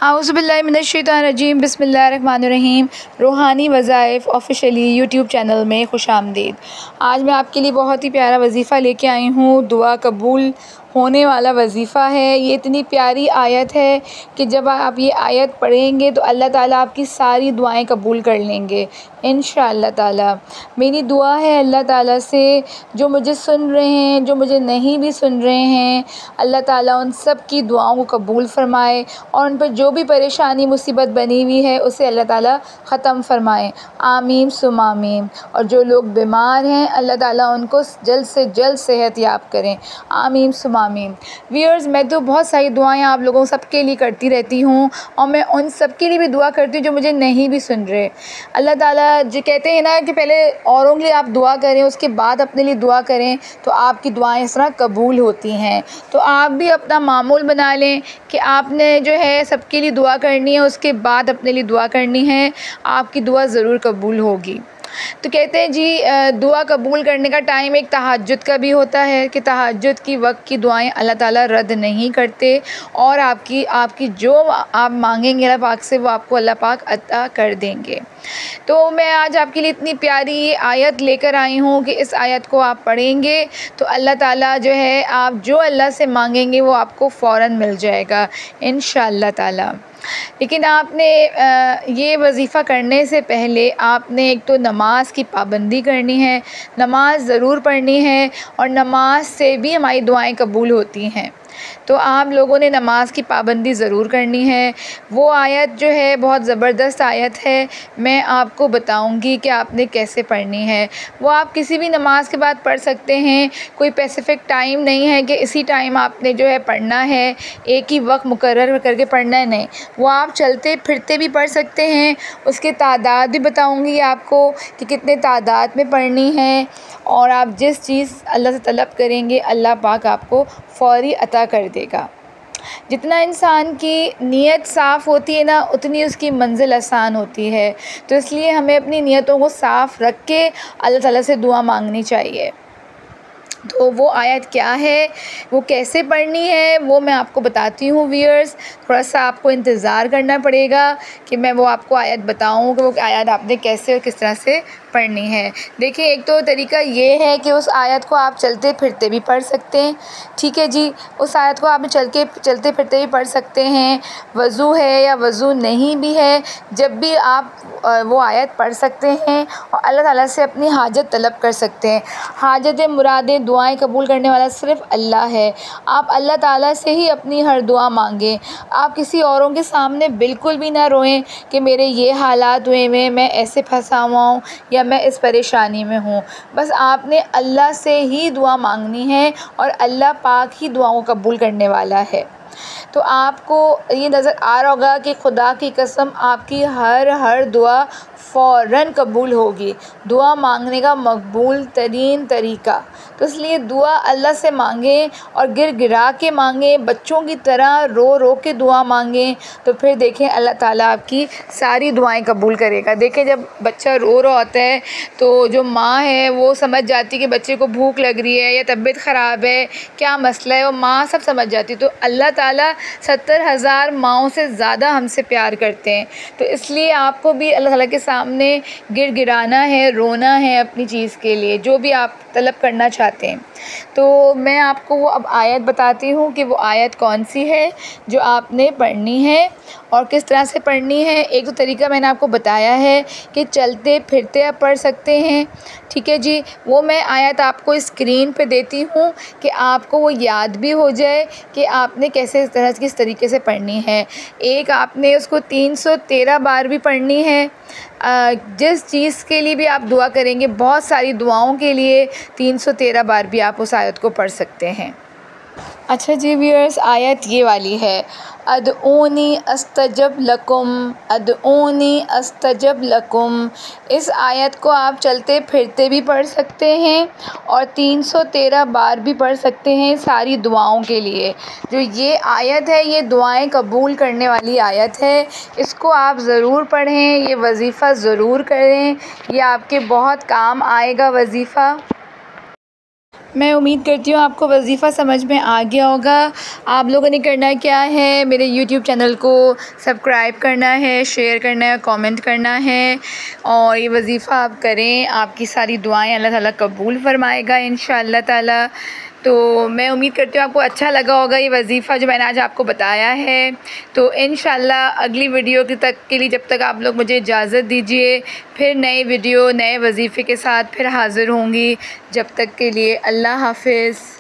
औज़ुबिल्लाहिमिनश्शैतानिर्रजीम बिस्मिल्लाहिर्रहमानिर्रहीम। रूहानी वज़ाइफ़ officially YouTube channel में खुशामदीद। आज मैं आपके लिए बहुत ही प्यारा वजीफ़ा लेके आई हूँ। दुआ कबूल होने वाला वजीफ़ा है। ये इतनी प्यारी आयत है कि जब आप ये आयत पढ़ेंगे तो अल्लाह ताला आपकी सारी दुआएं कबूल कर लेंगे इंशाअल्लाह ताला। मेरी दुआ है अल्लाह ताला से, जो मुझे सुन रहे हैं, जो मुझे नहीं भी सुन रहे हैं, अल्लाह ताला उन सब की दुआओं को कबूल फ़रमाए और उन पर जो भी परेशानी मुसीबत बनी हुई है उसे अल्लाह ताला ख़त्म फ़रमाए। आमीन सुम आमीन। और जो लोग बीमार हैं अल्लाह ताला उनको जल्द से जल्द सेहत याब करें। आमीन सुम आमीन। व्यूअर्स, मैं तो बहुत सारी दुआएं आप लोगों सबके लिए करती रहती हूँ और मैं उन सब के लिए भी दुआ करती हूँ जो मुझे नहीं भी सुन रहे। अल्लाह ताला जो कहते हैं ना कि पहले औरों के लिए आप दुआ करें, उसके बाद अपने लिए दुआ करें तो आपकी दुआएं इस तरह कबूल होती हैं। तो आप भी अपना मामूल बना लें कि आपने जो है सबके लिए दुआ करनी है, उसके बाद अपने लिए दुआ करनी है, आपकी दुआ ज़रूर कबूल होगी। तो कहते हैं जी दुआ कबूल करने का टाइम एक तहज्जुद का भी होता है कि तहज्जुद की वक्त की दुआएं अल्लाह ताला रद्द नहीं करते और आपकी जो आप मांगेंगे अल्लाह पाक से वो आपको अल्लाह पाक अता कर देंगे। तो मैं आज आपके लिए इतनी प्यारी आयत लेकर आई हूँ कि इस आयत को आप पढ़ेंगे तो अल्लाह ताला जो है आप जो अल्लाह से मांगेंगे वो आपको फ़ौरन मिल जाएगा इंशाअल्लाह ताला। लेकिन आपने ये वजीफ़ा करने से पहले आपने एक तो नमाज की पाबंदी करनी है, नमाज ज़रूर पढ़नी है और नमाज से भी हमारी दुआएं कबूल होती हैं। तो आप लोगों ने नमाज की पाबंदी ज़रूर करनी है। वो आयत जो है बहुत ज़बरदस्त आयत है, मैं आपको बताऊंगी कि आपने कैसे पढ़नी है। वो आप किसी भी नमाज के बाद पढ़ सकते हैं, कोई स्पेसिफ़िक टाइम नहीं है कि इसी टाइम आपने जो है पढ़ना है, एक ही वक्त मुकर्रर करके पढ़ना है, नहीं। वो आप चलते फिरते भी पढ़ सकते हैं। उसके तादाद भी बताऊंगी आपको कि कितने तादाद में पढ़नी है और आप जिस चीज़ अल्लाह से तलब करेंगे अल्लाह पाक आपको फ़ौरी अता कर देगा। जितना इंसान की नीयत साफ़ होती है ना उतनी उसकी मंजिल आसान होती है। तो इसलिए हमें अपनी नीयतों को साफ़ रख के अल्लाह ताला से दुआ मांगनी चाहिए। तो वो आयत क्या है, वो कैसे पढ़नी है, वो मैं आपको बताती हूँ व्यूअर्स। थोड़ा सा आपको इंतज़ार करना पड़ेगा कि मैं वो आपको आयत बताऊँ कि वो आयत आपने कैसे और किस तरह से पढ़नी है। देखिए, एक तो तरीका ये है कि उस आयत को आप चलते फिरते भी पढ़ सकते हैं। ठीक है जी, उस आयत को आप चलते फिरते भी पढ़ सकते हैं। वज़ू है या वज़ू नहीं भी है, जब भी आप वो आयत पढ़ सकते हैं और अल्लाह ताला से अपनी हाजत तलब कर सकते हैं। हाजतें, मुरादें, दुआएं कबूल करने वाला सिर्फ़ अल्लाह है। आप अल्लाह ताला से ही अपनी हर दुआ मांगें। आप किसी औरों के सामने बिल्कुल भी ना रोएं कि मेरे ये हालात हुए हैं, मैं ऐसे फंसा हुआ हूँ या मैं इस परेशानी में हूँ। बस आपने अल्लाह से ही दुआ मांगनी है और अल्लाह पाक ही दुआओं को कबूल करने वाला है। तो आपको ये नज़र आ रहा होगा कि खुदा की कसम आपकी हर दुआ फ़ौरन कबूल होगी। दुआ मांगने का मकबूल तरीन तरीका, तो इसलिए दुआ अल्लाह से मांगें और गिरा के मांगें, बच्चों की तरह रो के दुआ मांगें। तो फिर देखें अल्लाह ताला आपकी सारी दुआएं कबूल करेगा। देखें, जब बच्चा रो रहा होता है तो जो माँ है वो समझ जाती है कि बच्चे को भूख लग रही है या तबीयत ख़राब है, क्या मसला है, वो माँ सब समझ जाती। तो अल्लाह ताला 70,000 माँओं से ज़्यादा हमसे प्यार करते हैं। तो इसलिए आपको भी अल्लाह ताला के सामने गिड़गिड़ाना है, रोना है अपनी चीज़ के लिए, जो भी आप तलब करना चाहते हैं। तो मैं आपको वो अब आयत बताती हूँ कि वो आयत कौन सी है जो आपने पढ़नी है और किस तरह से पढ़नी है। एक तो तरीका मैंने आपको बताया है कि चलते फिरते आप पढ़ सकते हैं। ठीक है जी, वो मैं आयत आपको स्क्रीन पे देती हूँ कि आपको वो याद भी हो जाए कि आपने किस तरीके से पढ़नी है। एक आपने उसको 313 बार भी पढ़नी है। जिस चीज़ के लिए भी आप दुआ करेंगे, बहुत सारी दुआओं के लिए 313 बार भी आप उस आयत को पढ़ सकते हैं। अच्छा जी व्यूअर्स, आयत ये वाली है, अदऊनी अस्तजब लकुम, अदऊनी अस्तजब लकुम। इस आयत को आप चलते फिरते भी पढ़ सकते हैं और 313 बार भी पढ़ सकते हैं सारी दुआओं के लिए। जो ये आयत है ये दुआएं कबूल करने वाली आयत है। इसको आप ज़रूर पढ़ें, ये वजीफ़ा ज़रूर करें, ये आपके बहुत काम आएगा वजीफ़ा। मैं उम्मीद करती हूँ आपको वजीफ़ा समझ में आ गया होगा। आप लोगों ने करना क्या है, मेरे यूट्यूब चैनल को सब्सक्राइब करना है, शेयर करना है, कमेंट करना है और ये वजीफ़ा आप करें। आपकी सारी दुआएं अल्लाह ताला कबूल फ़रमाएगा इंशाअल्लाह ताला। तो मैं उम्मीद करती हूँ आपको अच्छा लगा होगा ये वजीफ़ा जो मैंने आज आपको बताया है। तो इंशाअल्लाह अगली वीडियो के लिए जब तक आप लोग मुझे इजाज़त दीजिए, फिर नई वीडियो नए वजीफ़े के साथ फिर हाज़िर होंगी। जब तक के लिए अल्लाह हाफ़िज़।